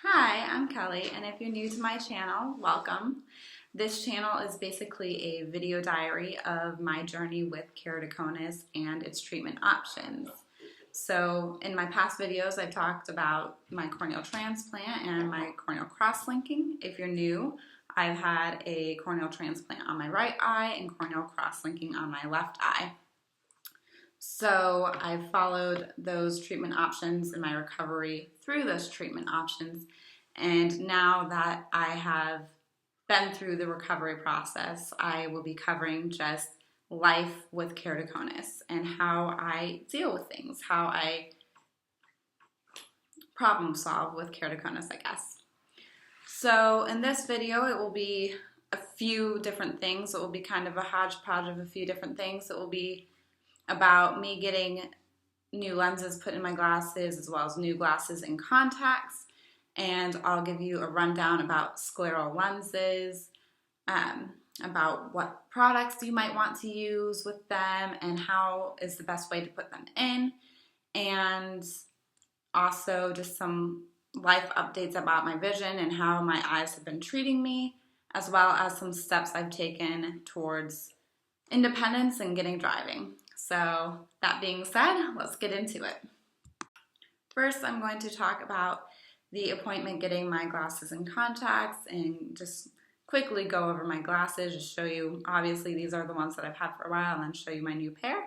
Hi, I'm Kelly, and if you're new to my channel, welcome. This channel is basically a video diary of my journey with keratoconus and its treatment options. So in my past videos, I've talked about my corneal transplant and my corneal cross-linking. If you're new, I've had a corneal transplant on my right eye and corneal cross-linking on my left eye. So I've followed those treatment options in my recovery through those treatment options. And now that I have been through the recovery process, I will be covering just life with keratoconus and how I deal with things, how I problem solve with keratoconus, I guess. So in this video, it will be a few different things. It will be kind of a hodgepodge of a few different things. It will be about me getting new lenses put in my glasses as well as new glasses and contacts, and I'll give you a rundown about scleral lenses, about what products you might want to use with them and how is the best way to put them in, and also just some life updates about my vision and how my eyes have been treating me, as well as some steps I've taken towards independence and getting driving. So that being said, let's get into it. First, I'm going to talk about the appointment getting my glasses and contacts and just quickly go over my glasses, just show you, obviously these are the ones that I've had for a while, and then show you my new pair.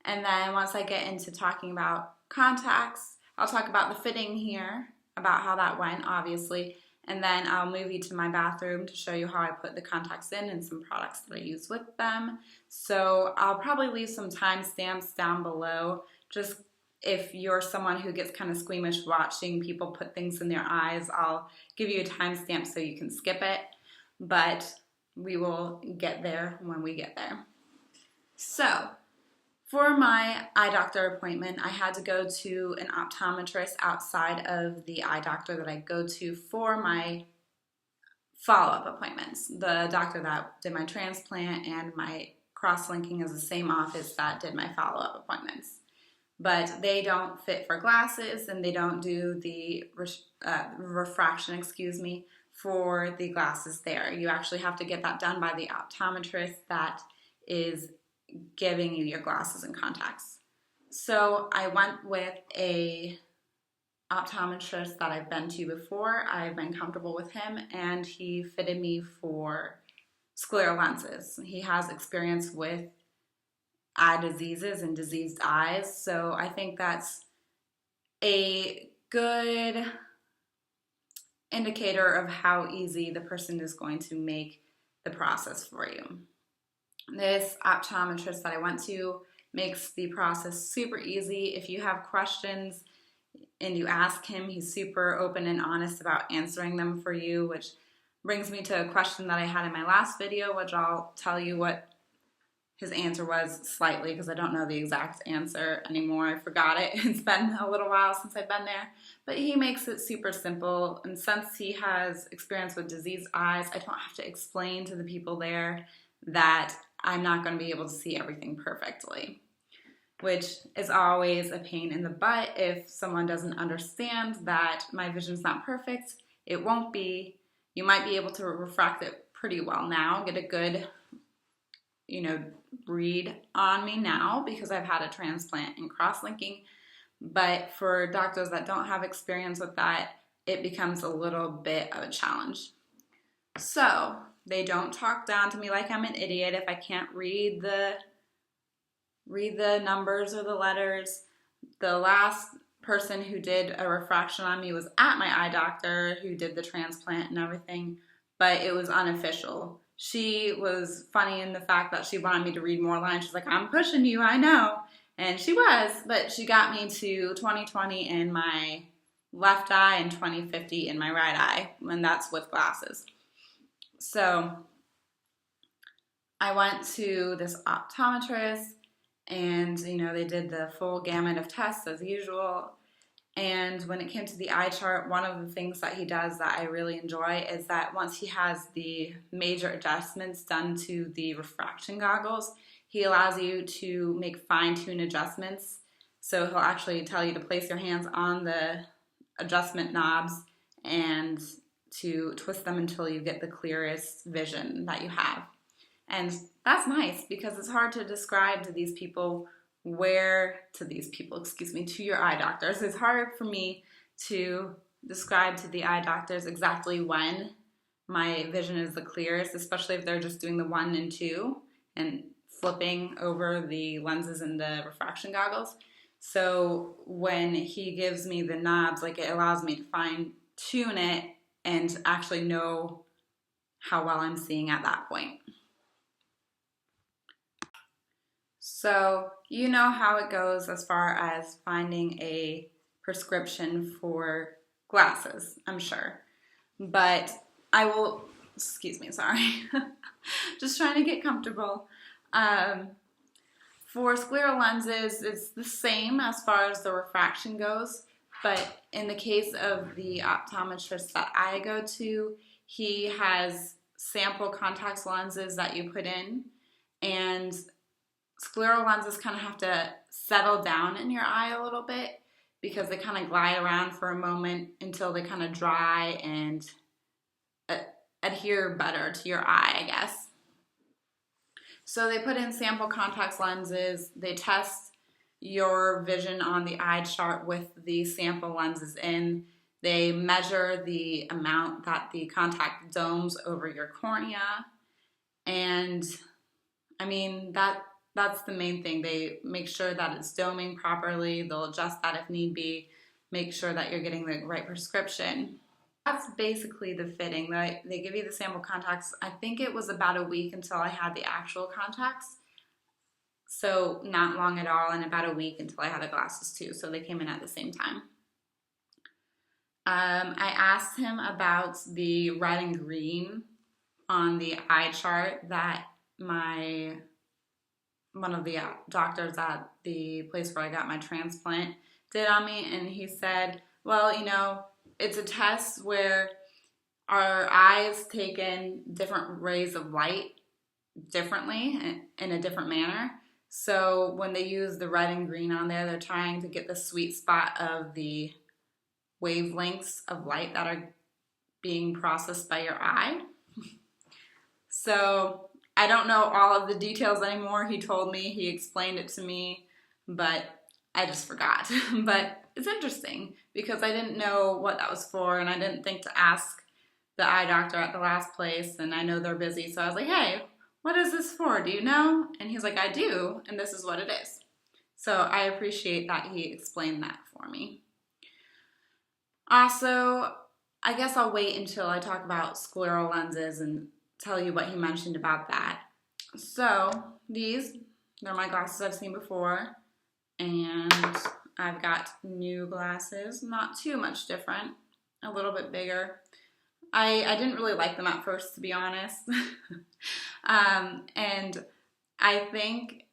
And then once I get into talking about contacts, I'll talk about the fitting here, about how that went, obviously, and then I'll move you to my bathroom to show you how I put the contacts in and some products that I use with them. So I'll probably leave some timestamps down below, just if you're someone who gets kind of squeamish watching people put things in their eyes, I'll give you a timestamp so you can skip it, but we will get there when we get there. So for my eye doctor appointment, I had to go to an optometrist outside of the eye doctor that I go to for my follow-up appointments. The doctor that did my transplant and my cross-linking is the same office that did my follow-up appointments. But they don't fit for glasses, and they don't do the refraction, for the glasses there. You actually have to get that done by the optometrist that is giving you your glasses and contacts. So I went with a optometrist that I've been to before. I've been comfortable with him, and he fitted me for scleral lenses. He has experience with eye diseases and diseased eyes, so I think that's a good indicator of how easy the person is going to make the process for you. This optometrist that I went to makes the process super easy. If you have questions and you ask him, he's super open and honest about answering them for you, which brings me to a question that I had in my last video, which I'll tell you what his answer was slightly because I don't know the exact answer anymore. I forgot it. It's been a little while since I've been there. But he makes it super simple, and since he has experience with diseased eyes, I don't have to explain to the people there that I'm not going to be able to see everything perfectly, which is always a pain in the butt if someone doesn't understand that my vision's not perfect. It won't be. You might be able to refract it pretty well now, get a good, read on me now because I've had a transplant and cross-linking. But for doctors that don't have experience with that, it becomes a little bit of a challenge. So they don't talk down to me like I'm an idiot if I can't read the numbers or the letters. The last person who did a refraction on me was at my eye doctor who did the transplant and everything, but it was unofficial. She was funny in the fact that she wanted me to read more lines. She's like, I'm pushing you, I know. And she was, but she got me to 20/20 in my left eye and 20/50 in my right eye, and that's with glasses. So I went to this optometrist, and they did the full gamut of tests as usual. And when it came to the eye chart, one of the things that he does that I really enjoy is that once he has the major adjustments done to the refraction goggles, he allows you to make fine-tune adjustments. So he'll actually tell you to place your hands on the adjustment knobs and to twist them until you get the clearest vision that you have. And that's nice because it's hard to describe to these people to your eye doctors. It's hard for me to describe to the eye doctors exactly when my vision is the clearest, especially if they're just doing the 1 and 2 and flipping over the lenses and the refraction goggles. So when he gives me the knobs, like, it allows me to fine tune it and actually know how well I'm seeing at that point. So you know how it goes as far as finding a prescription for glasses, I'm sure. But excuse me, sorry. Just trying to get comfortable. For scleral lenses, it's the same as far as the refraction goes, but in the case of the optometrist that I go to, he has sample contact lenses that you put in, and scleral lenses kind of have to settle down in your eye a little bit because they kind of glide around for a moment until they kind of dry and adhere better to your eye, I guess. So they put in sample contact lenses, they test your vision on the eye chart with the sample lenses in, they measure the amount that the contact domes over your cornea, and I mean, that's the main thing. They make sure that it's doming properly, they'll adjust that if need be, make sure that you're getting the right prescription. That's basically the fitting. They give you the sample contacts. I think it was about a week until I had the actual contacts. So not long at all, and about a week until I had the glasses too. So they came in at the same time. I asked him about the red and green on the eye chart that one of the doctors at the place where I got my transplant did on me, and he said, well, you know, it's a test where our eyes take in different rays of light differently in a different manner. So when they use the red and green on there, they're trying to get the sweet spot of the wavelengths of light that are being processed by your eye. So I don't know all of the details anymore. He told me, he explained it to me, but I just forgot. But it's interesting because I didn't know what that was for, and I didn't think to ask the eye doctor at the last place, and I know they're busy, so I was like, hey, what is this for? Do you know? And he's like, I do, and this is what it is. So I appreciate that he explained that for me. Also, I guess I'll wait until I talk about scleral lenses and tell you what he mentioned about that. So they're my glasses I've seen before, and I've got new glasses, not too much different, a little bit bigger. I didn't really like them at first, to be honest. And I think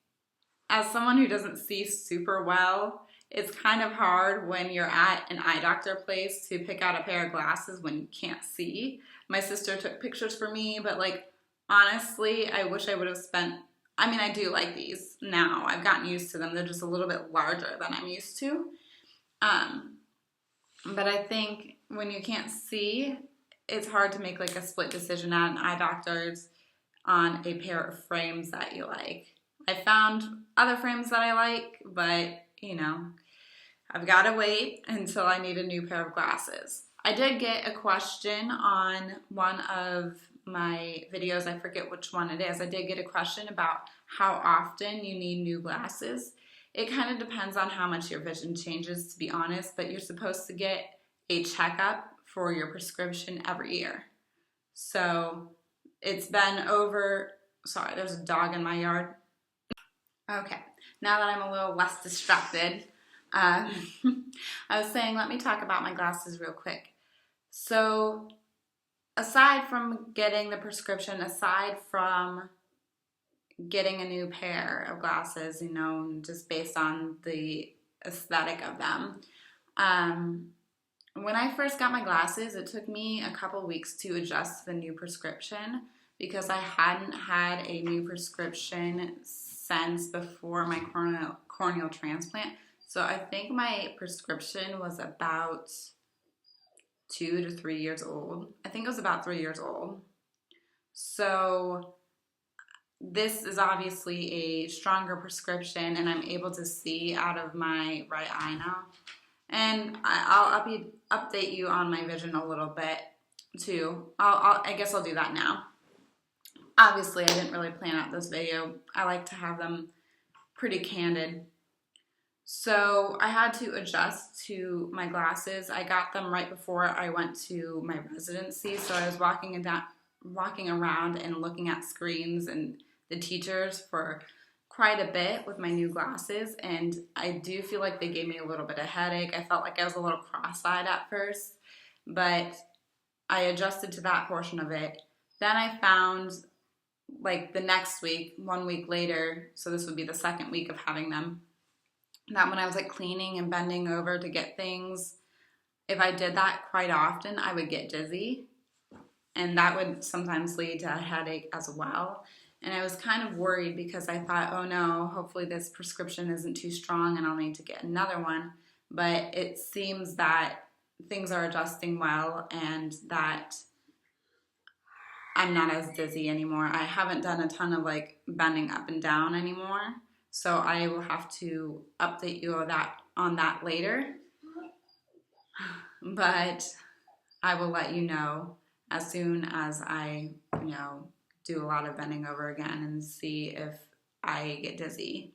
as someone who doesn't see super well, it's kind of hard when you're at an eye doctor place to pick out a pair of glasses when you can't see. My sister took pictures for me, but like, honestly, I wish I would have I do like these now. I've gotten used to them. They're just a little bit larger than I'm used to. But I think when you can't see, it's hard to make like a split decision at an eye doctor's on a pair of frames that you like. I found other frames that I like, but you know, I've got to wait until I need a new pair of glasses. I did get a question on one of my videos, I forget which one it is. I did get a question about how often you need new glasses. It kind of depends on how much your vision changes, to be honest, but you're supposed to get a checkup for your prescription every year. So it's been sorry, there's a dog in my yard. Okay, now that I'm a little less distracted, I was saying, let me talk about my glasses real quick. So aside from getting the prescription, aside from getting a new pair of glasses, you know, just based on the aesthetic of them, when I first got my glasses, it took me a couple weeks to adjust to the new prescription because I hadn't had a new prescription since before my corneal transplant. So I think my prescription was about 2 to 3 years old. I think it was about 3 years old. So this is obviously a stronger prescription, and I'm able to see out of my right eye now. And I'll update you on my vision a little bit too. I guess I'll do that now. Obviously, I didn't really plan out this video. I like to have them pretty candid. So I had to adjust to my glasses. I got them right before I went to my residency. So I was walking around and looking at screens and the teachers for quite a bit with my new glasses, and I do feel like they gave me a little bit of headache. I felt like I was a little cross-eyed at first, but I adjusted to that portion of it. Then I found, like, the next week, 1 week later, so this would be the second week of having them, that when I was like cleaning and bending over to get things, if I did that quite often, I would get dizzy, and that would sometimes lead to a headache as well. And I was kind of worried because I thought, oh no, hopefully this prescription isn't too strong and I'll need to get another one. But it seems that things are adjusting well and that I'm not as dizzy anymore. I haven't done a ton of like bending up and down anymore. So I will have to update you on that later. But I will let you know as soon as I, do a lot of bending over again and see if I get dizzy.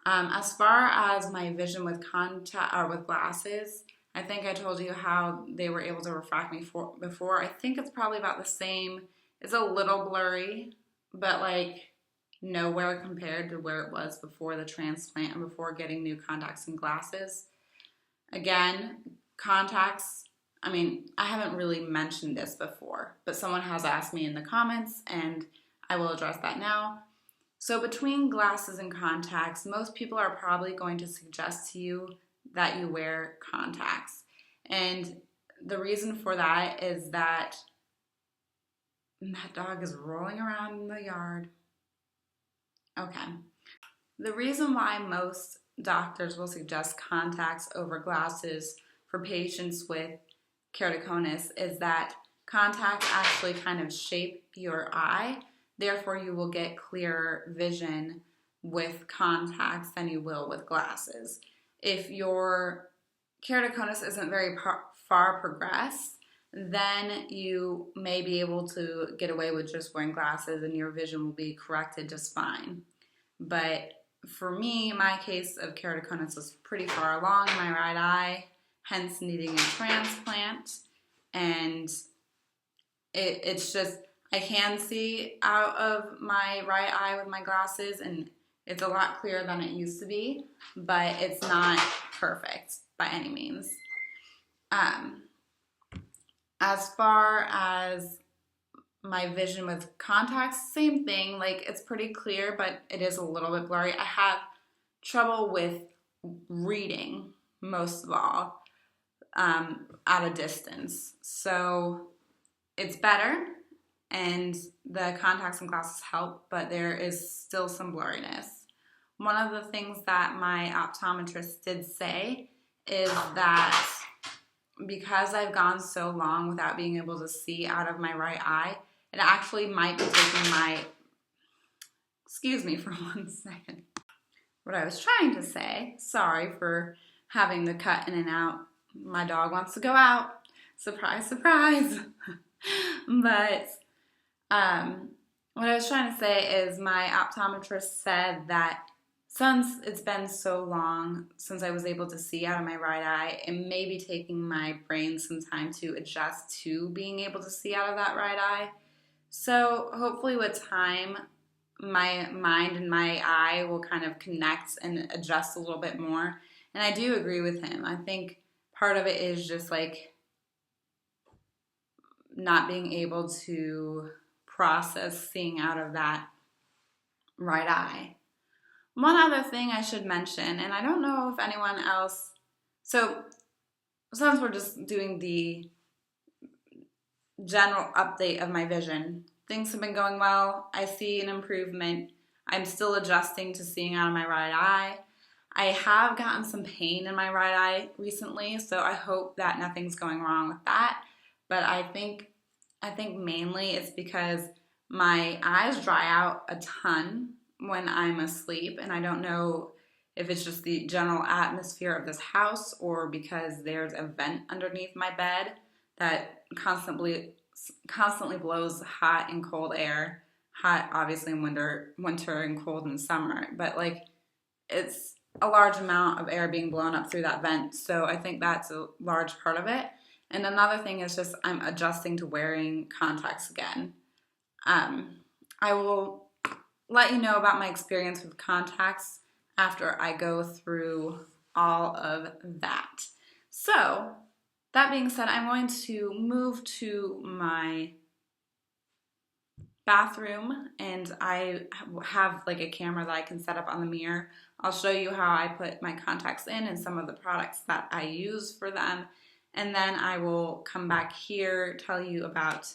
As far as my vision with glasses, I think I told you how they were able to refract me before. I think it's probably about the same. It's a little blurry, but like nowhere compared to where it was before the transplant and before getting new contacts and glasses. Again, contacts, I haven't really mentioned this before, but someone has asked me in the comments, and I will address that now. So between glasses and contacts, most people are probably going to suggest to you that you wear contacts. And the reason for that is that dog is rolling around in the yard. Okay. The reason why most doctors will suggest contacts over glasses for patients with keratoconus is that contacts actually kind of shape your eye. Therefore, you will get clearer vision with contacts than you will with glasses. If your keratoconus isn't very far progressed, then you may be able to get away with just wearing glasses and your vision will be corrected just fine. But for me, my case of keratoconus was pretty far along in my right eye, hence needing a transplant. And it's just, I can see out of my right eye with my glasses, and it's a lot clearer than it used to be, but it's not perfect by any means. As far as my vision with contacts, same thing. Like, it's pretty clear, but it is a little bit blurry. I have trouble with reading, most of all, at a distance. So it's better, and the contacts and glasses help, but there is still some blurriness. One of the things that my optometrist did say is that because I've gone so long without being able to see out of my right eye, it actually might be taking my, excuse me for 1 second. What I was trying to say, sorry for having the cut in and out. My dog wants to go out. Surprise, surprise. But what I was trying to say is my optometrist said that since it's been so long since I was able to see out of my right eye, it may be taking my brain some time to adjust to being able to see out of that right eye. So hopefully with time, my mind and my eye will kind of connect and adjust a little bit more. And I do agree with him. I think part of it is just like not being able to process seeing out of that right eye. One other thing I should mention, and I don't know if anyone else, so since we're just doing the general update of my vision, things have been going well. I see an improvement. I'm still adjusting to seeing out of my right eye. I have gotten some pain in my right eye recently, so I hope that nothing's going wrong with that. But I think mainly it's because my eyes dry out a ton when I'm asleep, and I don't know if it's just the general atmosphere of this house or because there's a vent underneath my bed that constantly blows hot and cold air. Hot obviously in winter and cold in summer, but like it's a large amount of air being blown up through that vent. So I think that's a large part of it. And another thing is just I'm adjusting to wearing contacts again. I will let you know about my experience with contacts after I go through all of that. So, that being said, I'm going to move to my bathroom and I have like a camera that I can set up on the mirror. I'll show you how I put my contacts in and some of the products that I use for them. And then I will come back here, tell you about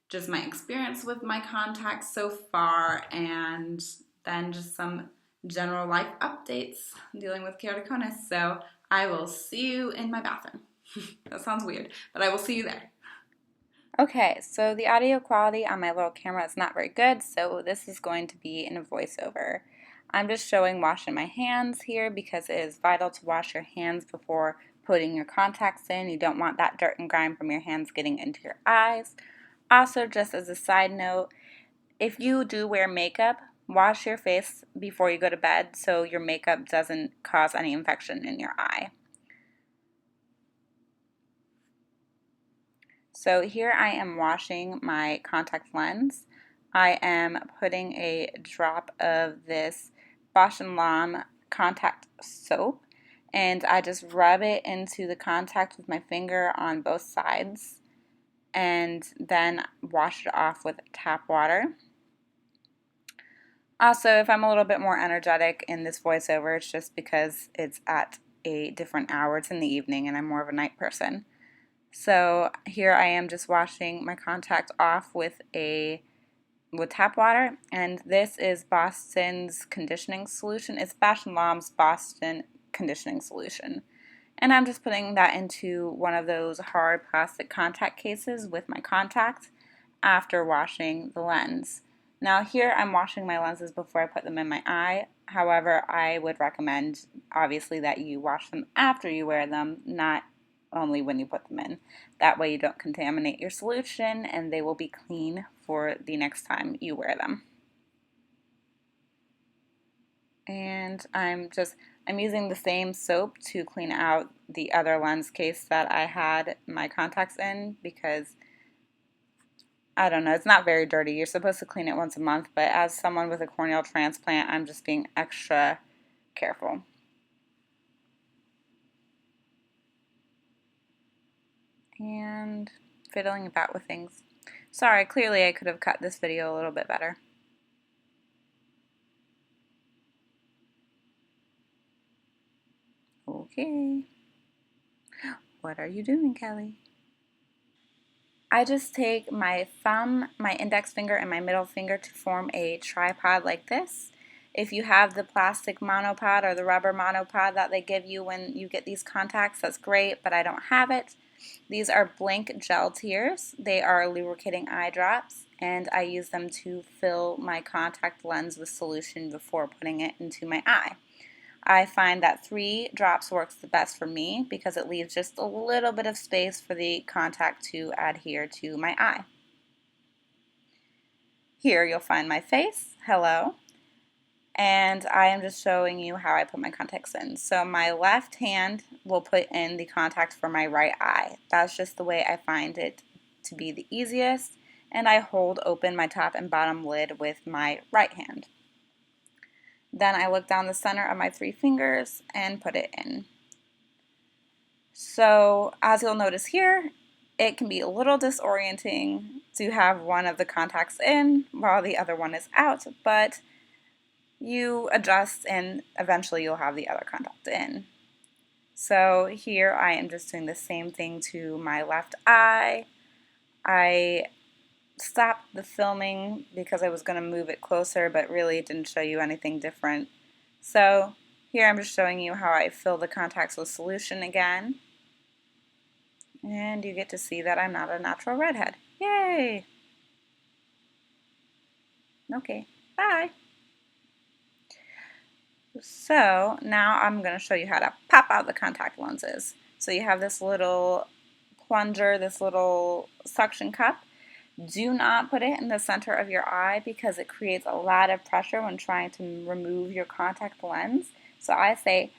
just my experience with my contacts so far, and then just some general life updates dealing with keratoconus. So I will see you in my bathroom. That sounds weird, but I will see you there. Okay, so the audio quality on my little camera is not very good, so this is going to be in a voiceover. I'm just showing washing my hands here because it is vital to wash your hands before putting your contacts in. You don't want that dirt and grime from your hands getting into your eyes. Also, just as a side note, if you do wear makeup, wash your face before you go to bed so your makeup doesn't cause any infection in your eye. So here I am washing my contact lens. I am putting a drop of this Bausch & Lomb contact soap, and I just rub it into the contact with my finger on both sides and then wash it off with tap water. Also, if I'm a little bit more energetic in this voiceover, it's just because it's at a different hour. It's in the evening and I'm more of a night person. So here I am just washing my contact off with tap water, and this is Boston's conditioning solution. It's Bausch & Lomb's Boston conditioning solution. And I'm just putting that into one of those hard plastic contact cases with my contact after washing the lens. Now here I'm washing my lenses before I put them in my eye. However, I would recommend obviously that you wash them after you wear them, not only when you put them in. That way you don't contaminate your solution and they will be clean for the next time you wear them. And I'm using the same soap to clean out the other lens case that I had my contacts in because I don't know, it's not very dirty. You're supposed to clean it once a month, but as someone with a corneal transplant, I'm just being extra careful. And fiddling about with things. Sorry, clearly I could have cut this video a little bit better. Okay. What are you doing, Kelly? I just take my thumb, my index finger, and my middle finger to form a tripod like this. If you have the plastic monopod or the rubber monopod that they give you when you get these contacts, that's great, but I don't have it. These are Blink gel tears. They are lubricating eye drops, and I use them to fill my contact lens with solution before putting it into my eye. I find that 3 drops works the best for me because it leaves just a little bit of space for the contact to adhere to my eye. Here you'll find my face, hello, and I am just showing you how I put my contacts in. So my left hand will put in the contact for my right eye. That's just the way I find it to be the easiest, and I hold open my top and bottom lid with my right hand. Then I look down the center of my 3 fingers and put it in. So as you'll notice here, it can be a little disorienting to have one of the contacts in while the other one is out, but you adjust and eventually you'll have the other contact in. So here I am just doing the same thing to my left eye. I stopped the filming because I was going to move it closer, but really it didn't show you anything different. So Here I'm just showing you how I fill the contacts with solution again. And you get to see that I'm not a natural redhead. Yay! Okay, bye! So now I'm going to show you how to pop out the contact lenses. So you have this little plunger, this little suction cup. Do not put it in the center of your eye because it creates a lot of pressure when trying to remove your contact lens. So I say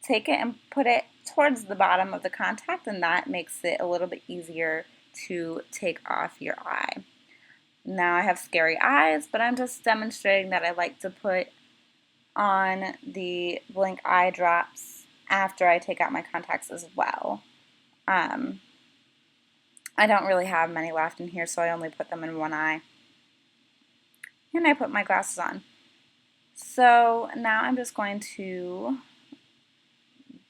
take it and put it towards the bottom of the contact, and that makes it a little bit easier to take off your eye. Now I have scary eyes, but I'm just demonstrating that I like to put on the blink eye drops after I take out my contacts as well. I don't really have many left in here, so I only put them in one eye. And I put my glasses on. So now I'm just going to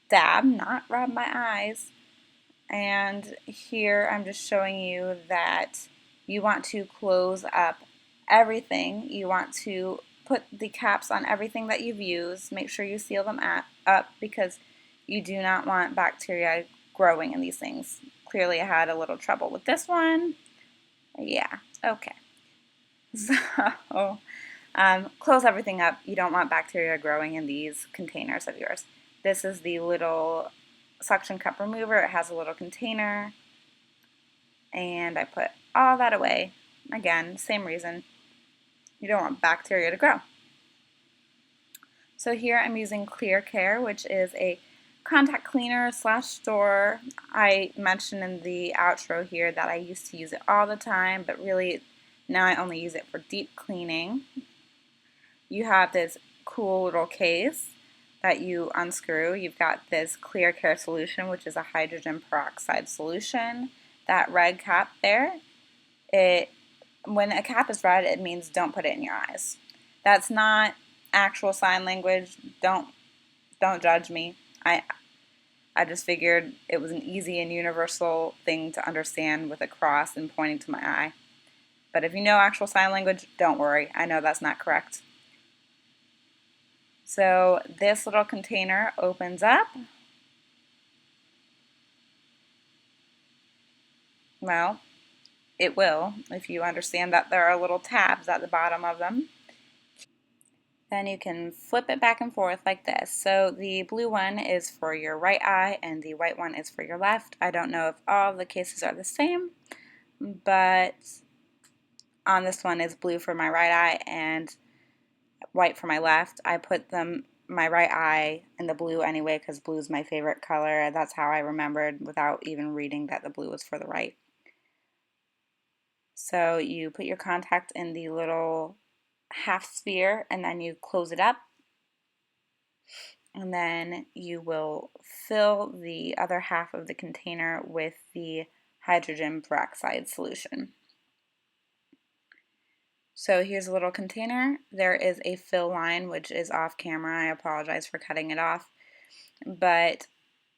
dab, not rub my eyes. And here I'm just showing you that you want to close up everything. You want to put the caps on everything that you've used. Make sure you seal them up because you do not want bacteria growing in these things. Clearly I had a little trouble with this one. Yeah, okay. So close everything up. You don't want bacteria growing in these containers of yours. This is the little suction cup remover. It has a little container. And I put all that away. Again, same reason. You don't want bacteria to grow. So here I'm using Clear Care, which is a contact cleaner / store. I mentioned in the outro here that I used to use it all the time, but really now I only use it for deep cleaning. You have this cool little case that you unscrew. You've got this Clear Care solution, which is a hydrogen peroxide solution. That red cap there, when a cap is red, it means don't put it in your eyes. That's not actual sign language. Don't judge me. I just figured it was an easy and universal thing to understand with a cross and pointing to my eye. But if you know actual sign language, don't worry. I know that's not correct. So this little container opens up. Well, it will if you understand that there are little tabs at the bottom of them. Then you can flip it back and forth like this. So the blue one is for your right eye and the white one is for your left. I don't know if all the cases are the same, but on this one is blue for my right eye and white for my left. I put my right eye in the blue anyway because blue is my favorite color. That's how I remembered without even reading that the blue was for the right. So you put your contact in the little half sphere and then you close it up. And then you will fill the other half of the container with the hydrogen peroxide solution. So here's a little container. There is a fill line which is off camera. I apologize for cutting it off. But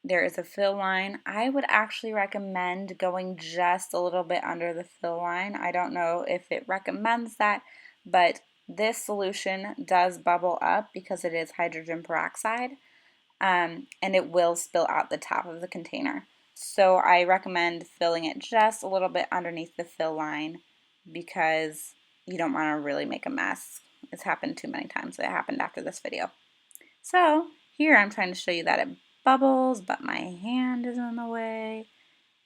there is a fill line. I would actually recommend going just a little bit under the fill line. I don't know if it recommends that, but this solution does bubble up because it is hydrogen peroxide. And it will spill out the top of the container. So I recommend filling it just a little bit underneath the fill line because you don't want to really make a mess. It's happened too many times. It happened after this video. So here I'm trying to show you that it bubbles, but my hand is in the way.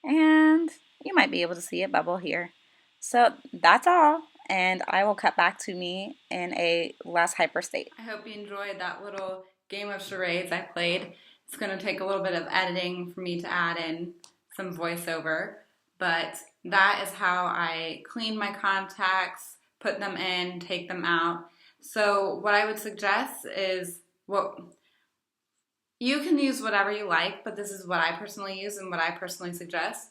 And you might be able to see it bubble here. So that's all. And I will cut back to me in a less hyper state. I hope you enjoyed that little game of charades I played. It's going to take a little bit of editing for me to add in some voiceover, but that is how I clean my contacts, put them in, take them out. So what I would suggest is, you can use whatever you like, but this is what I personally use and what I personally suggest.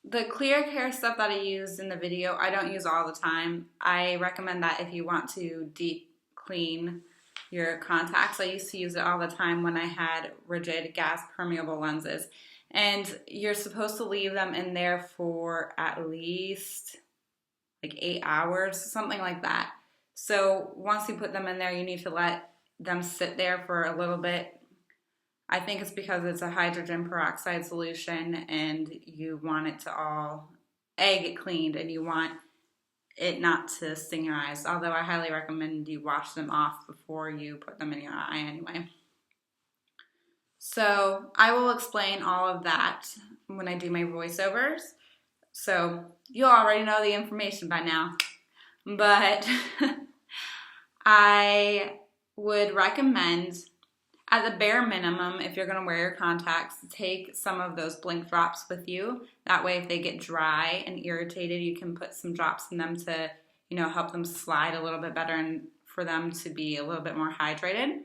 The Clear Care stuff that I used in the video, I don't use all the time. I recommend that if you want to deep clean your contacts. I used to use it all the time when I had rigid gas permeable lenses. And you're supposed to leave them in there for at least like 8 hours, something like that. So once you put them in there, you need to let them sit there for a little bit. I think it's because it's a hydrogen peroxide solution and you want it to all, get cleaned, and you want it not to sting your eyes. Although I highly recommend you wash them off before you put them in your eye anyway. So I will explain all of that when I do my voiceovers. So you already know the information by now. But I would recommend, at the bare minimum, if you're going to wear your contacts, take some of those blink drops with you. That way, if they get dry and irritated, you can put some drops in them to, help them slide a little bit better and for them to be a little bit more hydrated.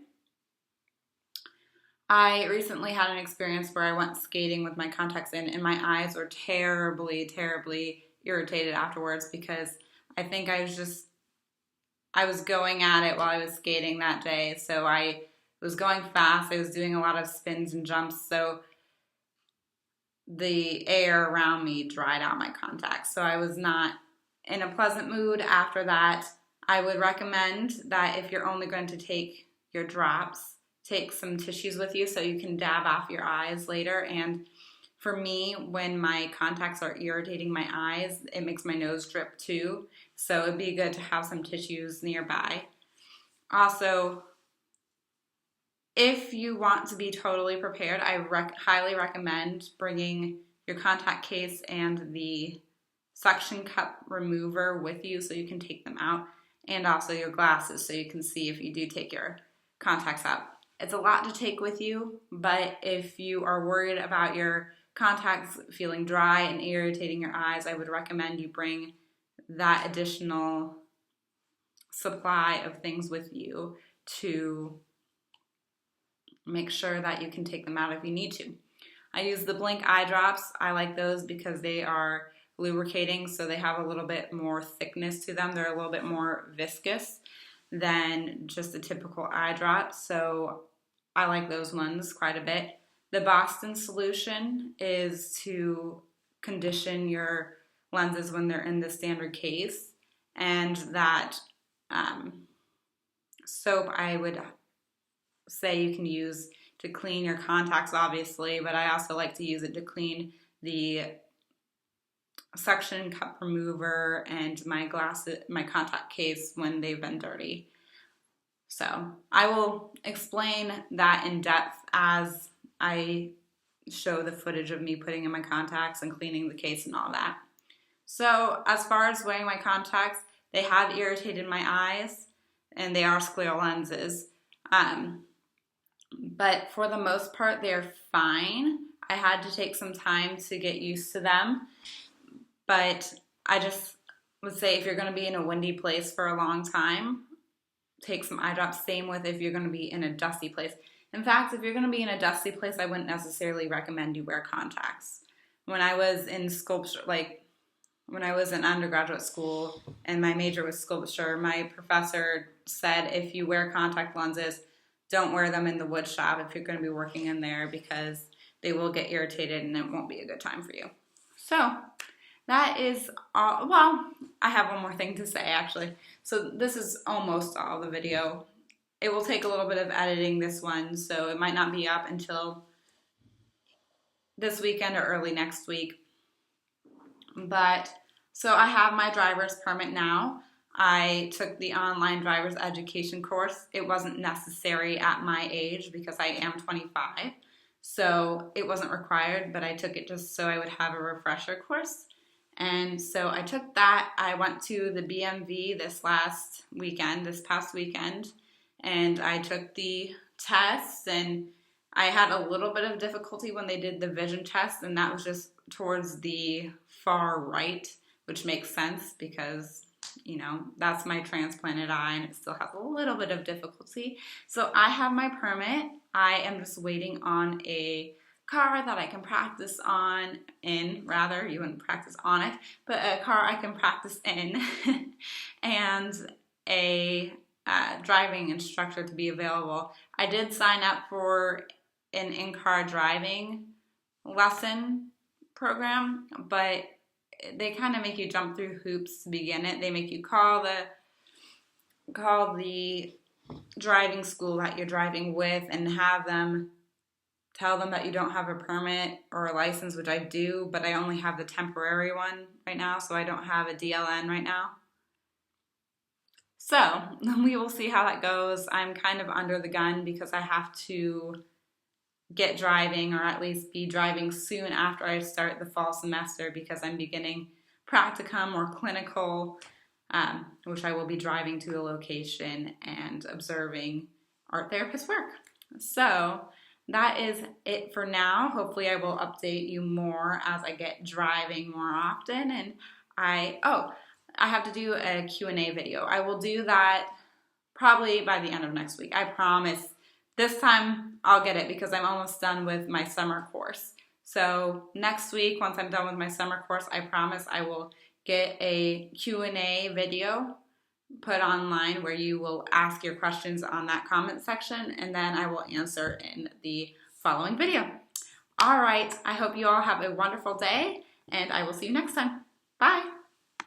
I recently had an experience where I went skating with my contacts in, and my eyes were terribly, terribly irritated afterwards because I think I was going at it while I was skating that day. So I was going fast. I was doing a lot of spins and jumps. So the air around me dried out my contacts. So I was not in a pleasant mood after that. I would recommend that if you're only going to take your drops, take some tissues with you so you can dab off your eyes later. And for me, when my contacts are irritating my eyes, it makes my nose drip too. So it'd be good to have some tissues nearby. Also, if you want to be totally prepared, I highly recommend bringing your contact case and the suction cup remover with you so you can take them out, and also your glasses so you can see if you do take your contacts out. It's a lot to take with you, but if you are worried about your contacts feeling dry and irritating your eyes, I would recommend you bring that additional supply of things with you to make sure that you can take them out if you need to. I use the Blink eye drops. I like those because they are lubricating, so they have a little bit more thickness to them. They're a little bit more viscous than just a typical eye drop, so I like those ones quite a bit. The Boston solution is to condition your lenses when they're in the standard case, and that soap I would say you can use to clean your contacts, obviously, but I also like to use it to clean the suction cup remover and my contact case when they've been dirty. So I will explain that in depth as I show the footage of me putting in my contacts and cleaning the case and all that. So as far as wearing my contacts, they have irritated my eyes, and they are scleral lenses. But for the most part, they're fine. I had to take some time to get used to them. But I just would say if you're going to be in a windy place for a long time, take some eye drops. Same with if you're going to be in a dusty place. In fact, if you're going to be in a dusty place, I wouldn't necessarily recommend you wear contacts. When I was in sculpture, when I was in undergraduate school and my major was sculpture, my professor said if you wear contact lenses, don't wear them in the wood shop if you're going to be working in there because they will get irritated and it won't be a good time for you. So that is all. Well, I have one more thing to say actually. So this is almost all the video. It will take a little bit of editing, this one, so it might not be up until this weekend or early next week. But so I have my driver's permit now. I took the online driver's education course. It wasn't necessary at my age because I am 25. So it wasn't required, but I took it just so I would have a refresher course. And so I took that. I went to the BMV this past weekend, and I took the tests, and I had a little bit of difficulty when they did the vision test, and that was just towards the far right, which makes sense because, that's my transplanted eye and it still has a little bit of difficulty. So I have my permit. I am just waiting on a car that I can practice you wouldn't practice on it, but a car I can practice in and a driving instructor to be available. I did sign up for an in-car driving lesson program, but they kind of make you jump through hoops to begin it. They make you call the driving school that you're driving with and have them tell them that you don't have a permit or a license, which I do, but I only have the temporary one right now, so I don't have a DLN right now. So we will see how that goes. I'm kind of under the gun because I have to get driving, or at least be driving soon after I start the fall semester, because I'm beginning practicum or clinical, which I will be driving to the location and observing art therapists work. So that is it for now. Hopefully I will update you more as I get driving more often. And I have to do a Q&A video. I will do that probably by the end of next week. I promise. This time I'll get it because I'm almost done with my summer course. So next week, once I'm done with my summer course, I promise I will get a Q&A video put online where you will ask your questions on that comment section, and then I will answer in the following video. All right, I hope you all have a wonderful day, and I will see you next time. Bye.